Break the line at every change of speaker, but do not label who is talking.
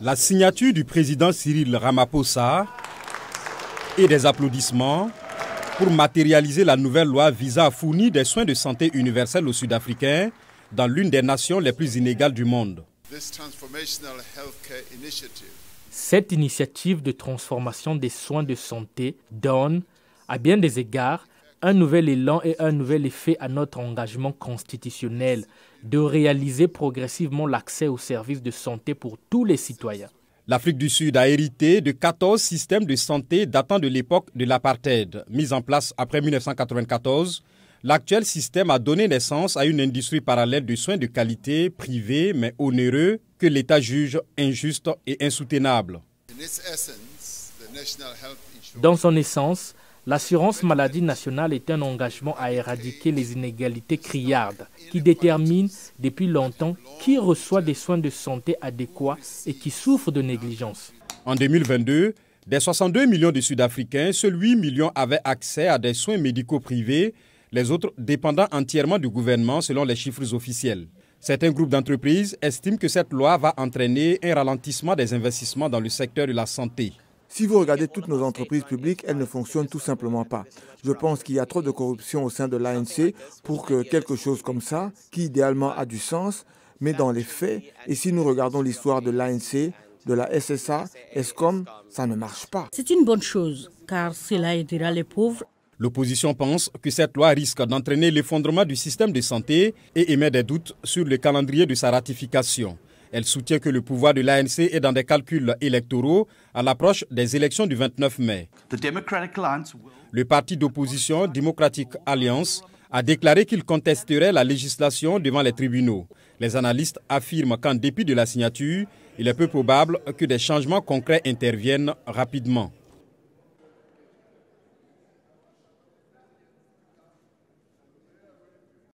La signature du président Cyril Ramaphosa et des applaudissements pour matérialiser la nouvelle loi visant à fournir des soins de santé universels aux Sud-Africains dans l'une des nations les plus inégales du monde.
Cette initiative de transformation des soins de santé donne, à bien des égards, un nouvel élan et un nouvel effet à notre engagement constitutionnel de réaliser progressivement l'accès aux services de santé pour tous les citoyens.
L'Afrique du Sud a hérité de 14 systèmes de santé datant de l'époque de l'apartheid. Mis en place après 1994, l'actuel système a donné naissance à une industrie parallèle de soins de qualité privés mais onéreux que l'État juge injuste et insoutenable.
Dans son essence, l'assurance maladie nationale est un engagement à éradiquer les inégalités criardes qui déterminent depuis longtemps qui reçoit des soins de santé adéquats et qui souffre de négligence.
En 2022, des 62 millions de Sud-Africains, seuls 8 millions avaient accès à des soins médicaux privés, les autres dépendant entièrement du gouvernement selon les chiffres officiels. Certains groupes d'entreprises estiment que cette loi va entraîner un ralentissement des investissements dans le secteur de la santé.
Si vous regardez toutes nos entreprises publiques, elles ne fonctionnent tout simplement pas. Je pense qu'il y a trop de corruption au sein de l'ANC pour que quelque chose comme ça, qui idéalement a du sens, mais dans les faits, et si nous regardons l'histoire de l'ANC, de la SSA, Eskom, ça ne marche pas.
C'est une bonne chose, car cela aidera les pauvres.
L'opposition pense que cette loi risque d'entraîner l'effondrement du système de santé et émet des doutes sur le calendrier de sa ratification. Elle soutient que le pouvoir de l'ANC est dans des calculs électoraux à l'approche des élections du 29 mai. Le parti d'opposition Democratic Alliance a déclaré qu'il contesterait la législation devant les tribunaux. Les analystes affirment qu'en dépit de la signature, il est peu probable que des changements concrets interviennent rapidement.